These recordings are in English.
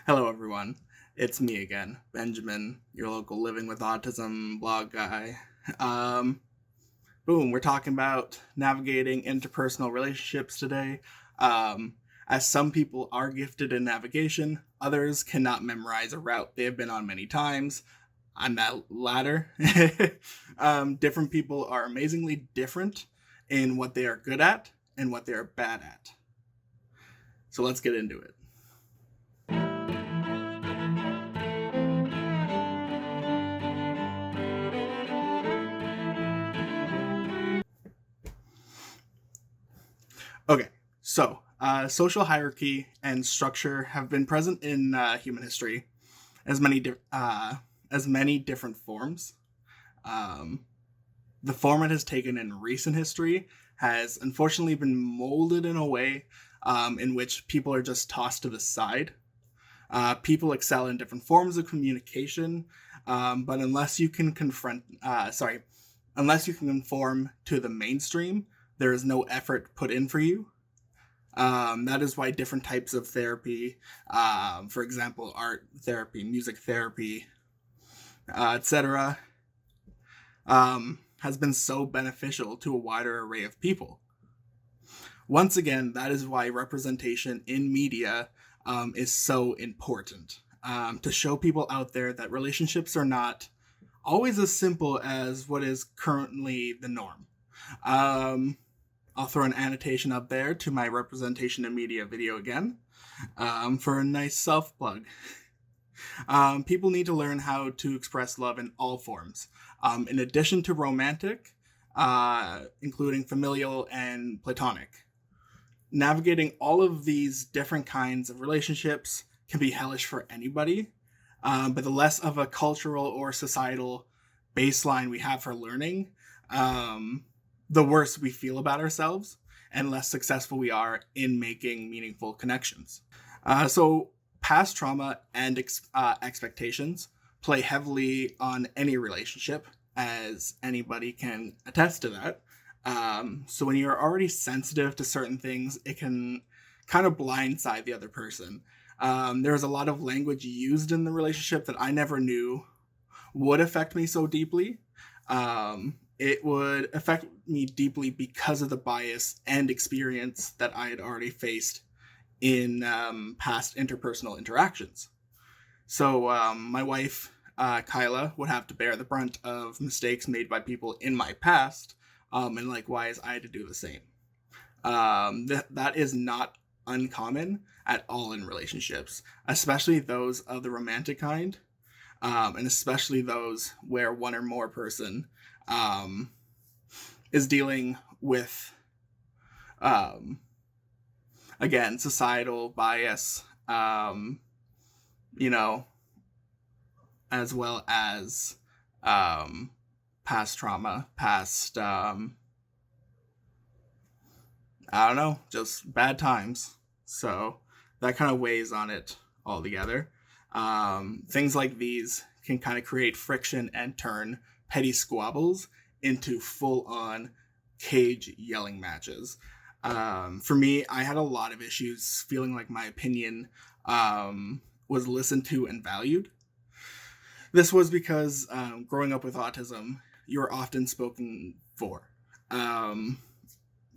Hello, everyone. It's me again, Benjamin, your local living with autism blog guy. Um, Boom, we're talking about navigating interpersonal relationships today. As some people are gifted in navigation, others cannot memorize a route they have been on many times. I'm that latter. Different people are amazingly different in what they are good at and what they are bad at. So let's get into it. Okay, so social hierarchy and structure have been present in human history as many different forms. Um, the form it has taken in recent history has unfortunately been molded in a way in which people are just tossed to the side. People excel in different forms of communication, but unless you can conform to the mainstream, there is no effort put in for you. That is why different types of therapy, for example, art therapy, music therapy, etc., has been so beneficial to a wider array of people. Once again, that is why representation in media is so important, to show people out there that relationships are not always as simple as what is currently the norm. I'll throw an annotation up there to my representation in media video again, for a nice self plug. People need to learn how to express love in all forms, in addition to romantic, including familial and platonic. Navigating all of these different kinds of relationships can be hellish for anybody, but the less of a cultural or societal baseline we have for learning, the worse we feel about ourselves and less successful we are in making meaningful connections. So past trauma and expectations play heavily on any relationship, as anybody can attest to that. So when you're already sensitive to certain things, it can kind of blindside the other person. There's a lot of language used in the relationship that I never knew would affect me so deeply. It would affect me deeply because of the bias and experience that I had already faced in past interpersonal interactions. So my wife, Kyla, would have to bear the brunt of mistakes made by people in my past, and likewise, I had to do the same. That is not uncommon at all in relationships, especially those of the romantic kind, and especially those where one or more person is dealing with, again, societal bias, as well as past trauma, past, just bad times. So that kind of weighs on it altogether. Things like these can kind of create friction and turn petty squabbles into full-on cage yelling matches. For me, I had a lot of issues feeling like my opinion was listened to and valued. This was because growing up with autism, you are often spoken for.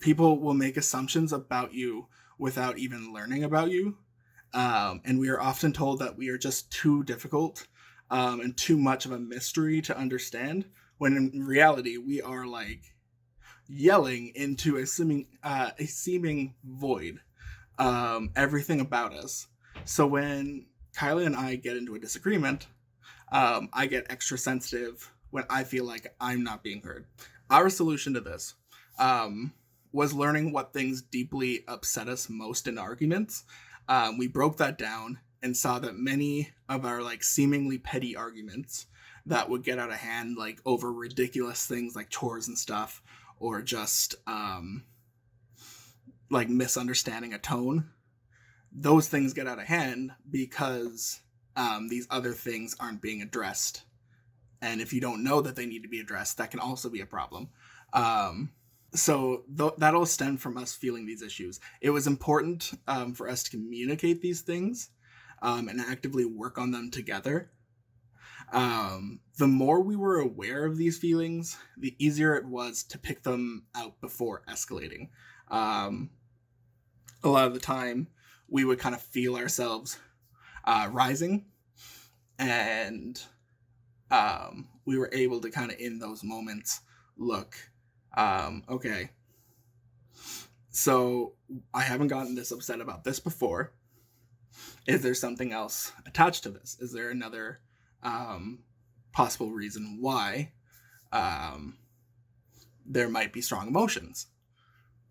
People will make assumptions about you without even learning about you. And we are often told that we are just too difficult and too much of a mystery to understand, when in reality, we are like yelling into a seeming void, everything about us. So when Kyla and I get into a disagreement, I get extra sensitive when I feel like I'm not being heard. Our solution to this was learning what things deeply upset us most in arguments. We broke that down and saw that many of our seemingly petty arguments that would get out of hand, over ridiculous things like chores and stuff, or just misunderstanding a tone, those things get out of hand because these other things aren't being addressed. And if you don't know that they need to be addressed, that can also be a problem. So that all stemmed from us feeling these issues. It was important for us to communicate these things, and actively work on them together. The more we were aware of these feelings, the easier it was to pick them out before escalating. A lot of the time, we would kind of feel ourselves rising, and we were able to kind of, in those moments, look, okay, so I haven't gotten this upset about this before. Is there something else attached to this? Is there another possible reason why there might be strong emotions?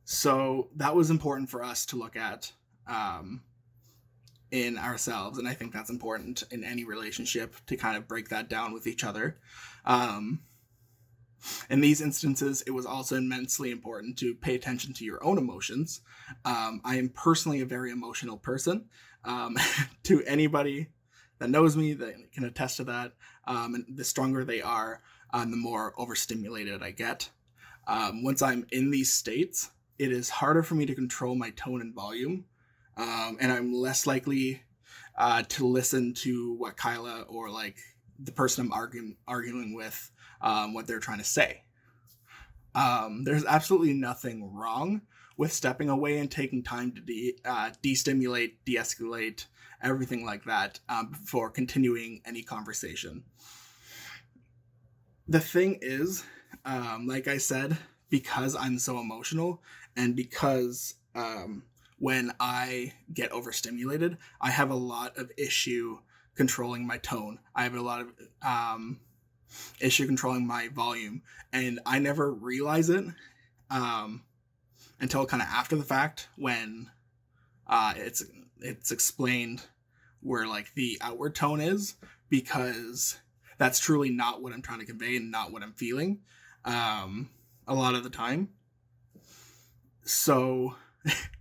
So that was important for us to look at in ourselves, and I think that's important in any relationship, to kind of break that down with each other. In these instances, it was also immensely important to pay attention to your own emotions. I am personally a very emotional person. To anybody that knows me, that can attest to that. And the stronger they are, the more overstimulated I get. Once I'm in these states, it is harder for me to control my tone and volume. And I'm less likely to listen to what Kyla or like the person I'm arguing with, what they're trying to say. There's absolutely nothing wrong with stepping away and taking time to destimulate, de-escalate, everything like that, before continuing any conversation. The thing is, like I said, because I'm so emotional, and because when I get overstimulated, I have a lot of issue controlling my tone. I have a lot of issue controlling my volume, and I never realize it until kind of after the fact, when it's explained where like the outward tone is, because that's truly not what I'm trying to convey and not what I'm feeling a lot of the time. So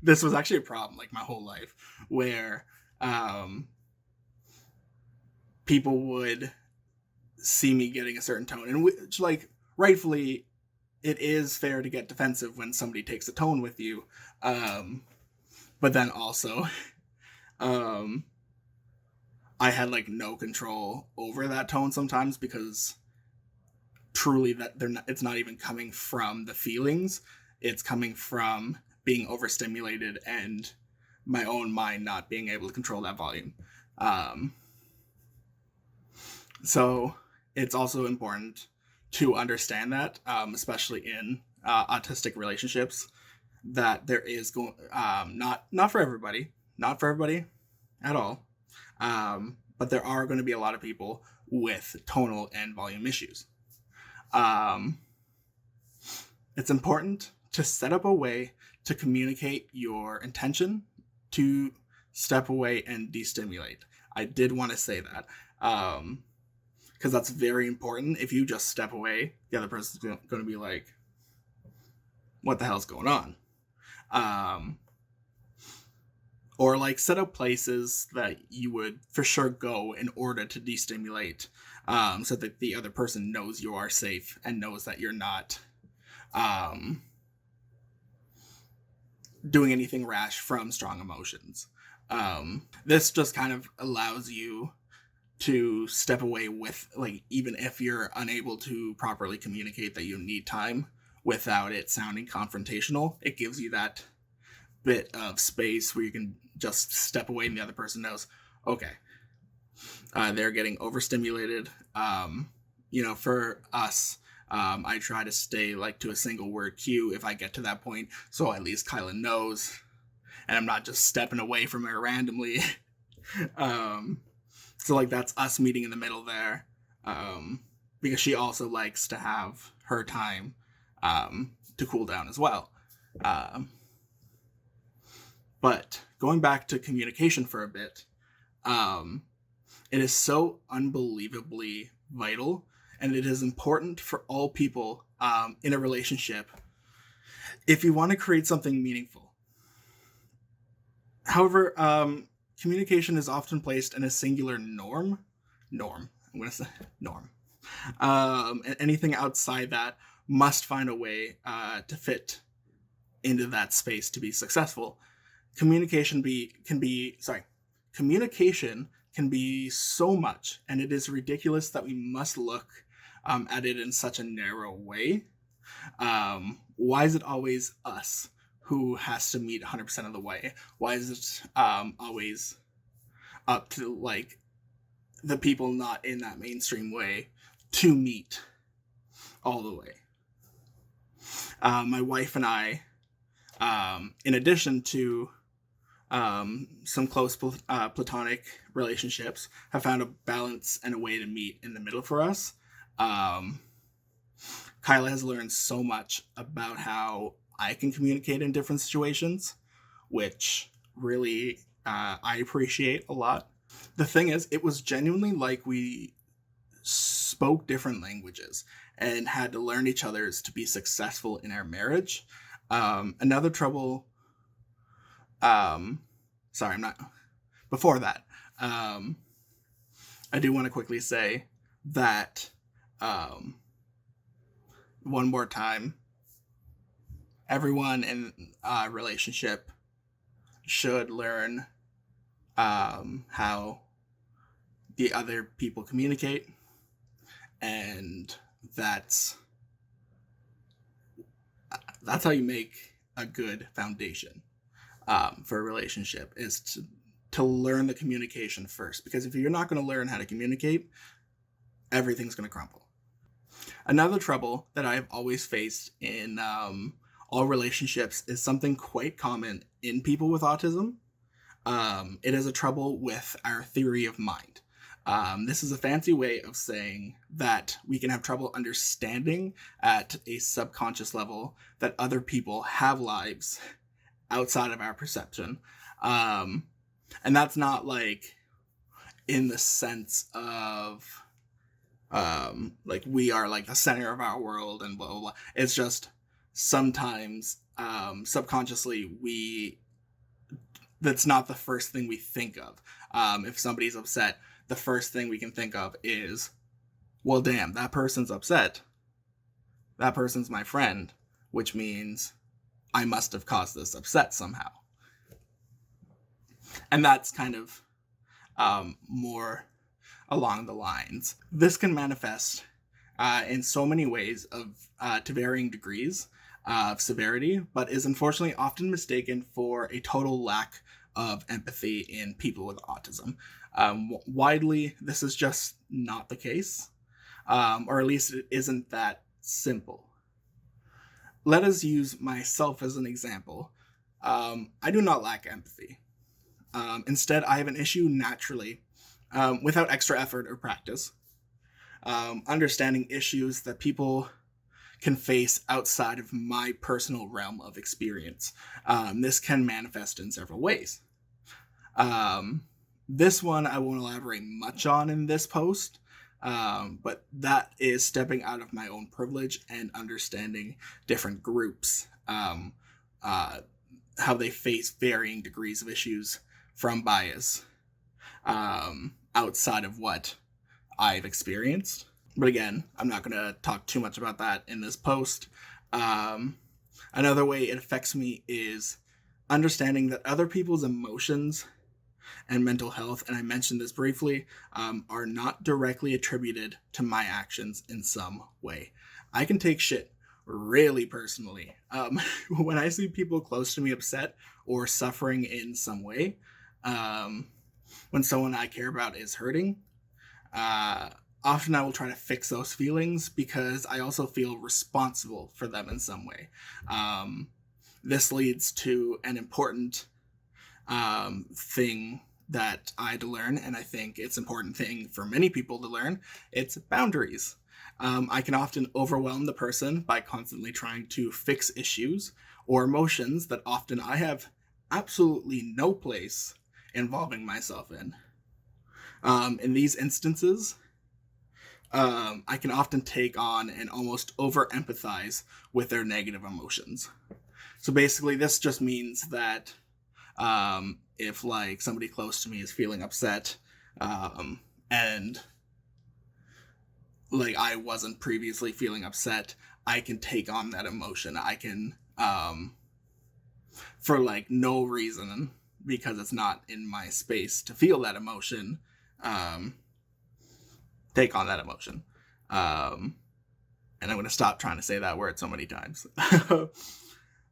this was actually a problem like my whole life, where people would see me getting a certain tone, and which, like, rightfully, it is fair to get defensive when somebody takes a tone with you, but then also I had like no control over that tone sometimes, because truly that it's not even coming from the feelings, it's coming from being overstimulated and my own mind not being able to control that volume. So it's also important to understand that, especially in autistic relationships, that there is not for everybody at all, but there are going to be a lot of people with tonal and volume issues. It's important to set up a way to communicate your intention to step away and destimulate. I did want to say that, because that's very important. If you just step away, the other person's going to be like, what the hell's going on? Or like set up places that you would for sure go in order to destimulate, so that the other person knows you are safe and knows that you're not doing anything rash from strong emotions. This just kind of allows you to step away with, like, even if you're unable to properly communicate that you need time without it sounding confrontational, it gives you that bit of space where you can just step away and the other person knows, okay, they're getting overstimulated. For us, I try to stay like to a single word cue if I get to that point, so at least Kyla knows and I'm not just stepping away from her randomly. So like that's us meeting in the middle there, because she also likes to have her time to cool down as well. But going back to communication for a bit, it is so unbelievably vital, and it is important for all people in a relationship if you want to create something meaningful. However, communication is often placed in a singular norm. I'm going to say norm. And anything outside that must find a way to fit into that space to be successful. Communication communication can be so much, and it is ridiculous that we must look at it in such a narrow way. Why is it always us who has to meet 100% of the way? Why is it always up to like the people not in that mainstream way to meet all the way? My wife and I, in addition to some close platonic relationships, have found a balance and a way to meet in the middle for us. Kyla has learned so much about how I can communicate in different situations, which really I appreciate a lot. The thing is, it was genuinely like we spoke different languages and had to learn each other's to be successful in our marriage. Another trouble... sorry, I'm not... Before that, I do want to quickly say that one more time, everyone in a relationship should learn how the other people communicate, and that's how you make a good foundation for a relationship, is to learn the communication first, because if you're not going to learn how to communicate, everything's going to crumble. Another trouble that I've always faced in all relationships is something quite common in people with autism. It is a trouble with our theory of mind. This is a fancy way of saying that we can have trouble understanding at a subconscious level that other people have lives outside of our perception. And that's not like in the sense of like we are like the center of our world and blah, blah, blah. It's just sometimes subconsciously that's not the first thing we think of. If somebody's upset, the first thing we can think of is, well, damn, that person's upset. That person's my friend, which means I must have caused this upset somehow. And that's kind of more along the lines. This can manifest in so many ways to varying degrees of severity, but is unfortunately often mistaken for a total lack of empathy in people with autism. Widely, this is just not the case, or at least it isn't that simple. Let us use myself as an example. I do not lack empathy. Instead, I have an issue naturally, without extra effort or practice, understanding issues that people can face outside of my personal realm of experience. This can manifest in several ways. This one I won't elaborate much on in this post, but that is stepping out of my own privilege and understanding different groups, how they face varying degrees of issues from bias outside of what I've experienced. But again, I'm not going to talk too much about that in this post. Another way it affects me is understanding that other people's emotions and mental health, and I mentioned this briefly, are not directly attributed to my actions in some way. I can take shit really personally. When I see people close to me upset or suffering in some way, when someone I care about is hurting, often I will try to fix those feelings because I also feel responsible for them in some way. This leads to an important thing that I had to learn, and I think it's an important thing for many people to learn. It's boundaries. I can often overwhelm the person by constantly trying to fix issues or emotions that often I have absolutely no place involving myself in. In these instances, I can often take on and almost over-empathize with their negative emotions. So basically, this just means that if like somebody close to me is feeling upset, and like I wasn't previously feeling upset, I can take on that emotion. I can, for like no reason, because it's not in my space to feel that emotion, take on that emotion. And I'm going to stop trying to say that word so many times.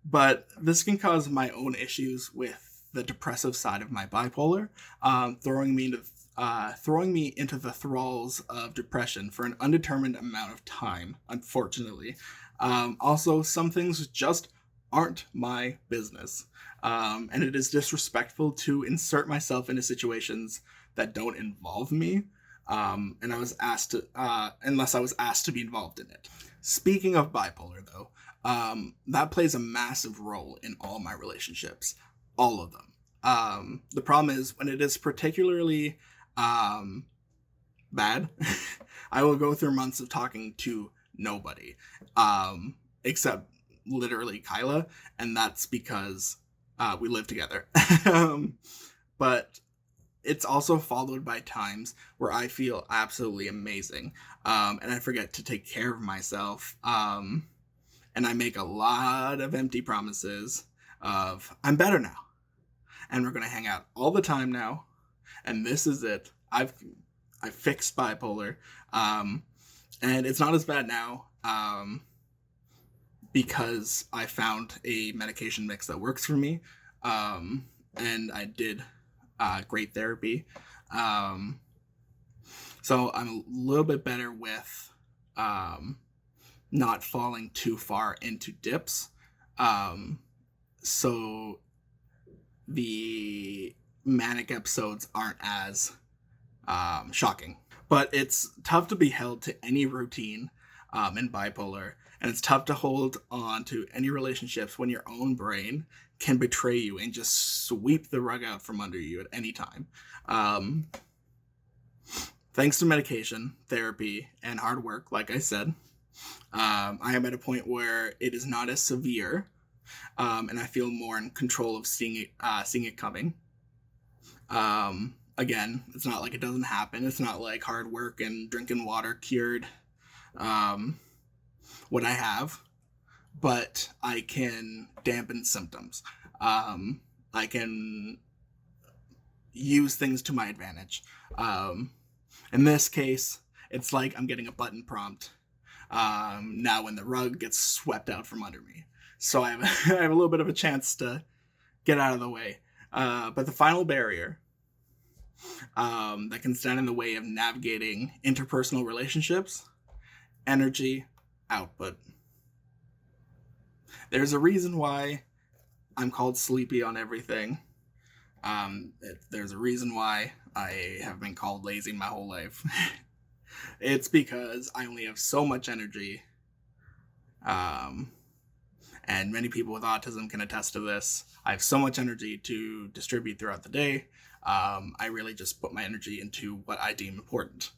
But this can cause my own issues with the depressive side of my bipolar, throwing me into the thralls of depression for an undetermined amount of time, unfortunately. Also, some things just aren't my business. And it is disrespectful to insert myself into situations that don't involve me. And I was asked to, unless I was asked to be involved in it. Speaking of bipolar, though, that plays a massive role in all my relationships, all of them. The problem is when it is particularly bad, I will go through months of talking to nobody, except literally Kyla, and that's because we live together. But it's also followed by times where I feel absolutely amazing, and I forget to take care of myself, and I make a lot of empty promises of, I'm better now, and we're going to hang out all the time now, and this is it. I fixed bipolar, and it's not as bad now, because I found a medication mix that works for me, and I did great therapy. So I'm a little bit better with not falling too far into dips. So the manic episodes aren't as shocking. But it's tough to be held to any routine in bipolar, and it's tough to hold on to any relationships when your own brain can betray you and just sweep the rug out from under you at any time. Thanks to medication, therapy, and hard work, like I said, I am at a point where it is not as severe, and I feel more in control of seeing it coming. Again, it's not like it doesn't happen. It's not like hard work and drinking water cured what I have, but I can dampen symptoms. I can use things to my advantage. In this case, it's like I'm getting a button prompt now when the rug gets swept out from under me. So I have a little bit of a chance to get out of the way. But the final barrier that can stand in the way of navigating interpersonal relationships, energy output. There's a reason why I'm called sleepy on everything. There's a reason why I have been called lazy my whole life. It's because I only have so much energy. And many people with autism can attest to this. I have so much energy to distribute throughout the day. I really just put my energy into what I deem important.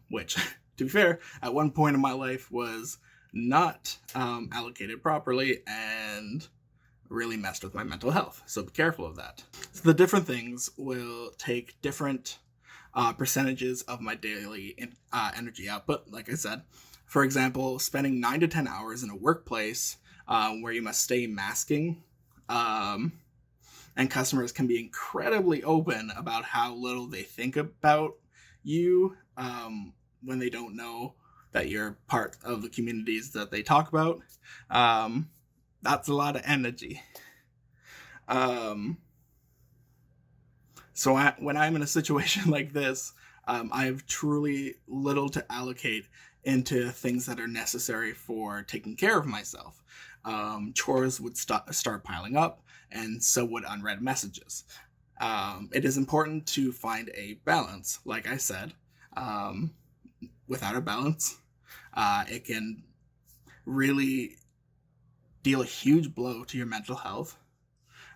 Which, to be fair, at one point in my life was not allocated properly and really messed with my mental health. So be careful of that. So the different things will take different percentages of my daily energy output, like I said. For example, spending 9 to 10 hours in a workplace where you must stay masking, and customers can be incredibly open about how little they think about you when they don't know that you're part of the communities that they talk about. That's a lot of energy. So when I'm in a situation like this, I have truly little to allocate into things that are necessary for taking care of myself. Chores would start piling up, and so would unread messages. It is important to find a balance, like I said. Without a balance, it can really deal a huge blow to your mental health.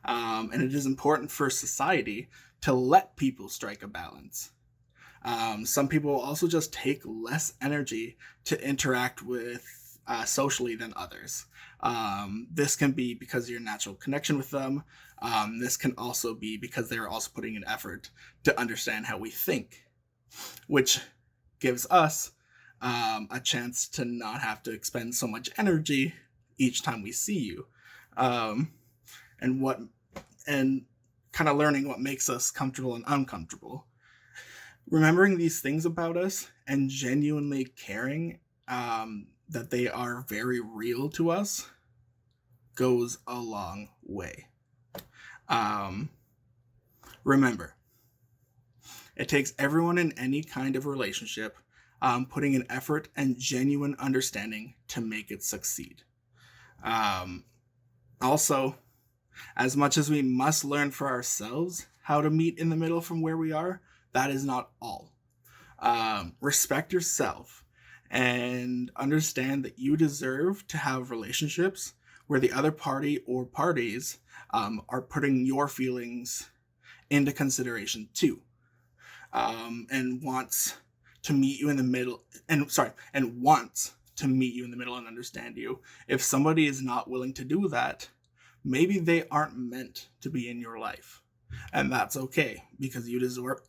And it is important for society to let people strike a balance. Some people will also just take less energy to interact with socially than others. This can be because of your natural connection with them. This can also be because they're also putting an effort to understand how we think, which gives us a chance to not have to expend so much energy each time we see you. And kind of learning what makes us comfortable and uncomfortable. Remembering these things about us and genuinely caring that they are very real to us goes a long way. Remember, it takes everyone in any kind of relationship putting in effort and genuine understanding to make it succeed. Also, as much as we must learn for ourselves how to meet in the middle from where we are, that is not all. Respect yourself and understand that you deserve to have relationships where the other party or parties are putting your feelings into consideration too, and wants to meet you in the middle, and wants to meet you in the middle and understand you. If somebody is not willing to do that, maybe they aren't meant to be in your life, and that's okay, because you deserve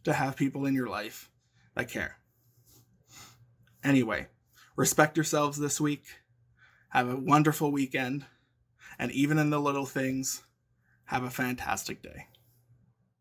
to have people in your life that care. Anyway, respect yourselves this week. Have a wonderful weekend. And even in the little things, have a fantastic day.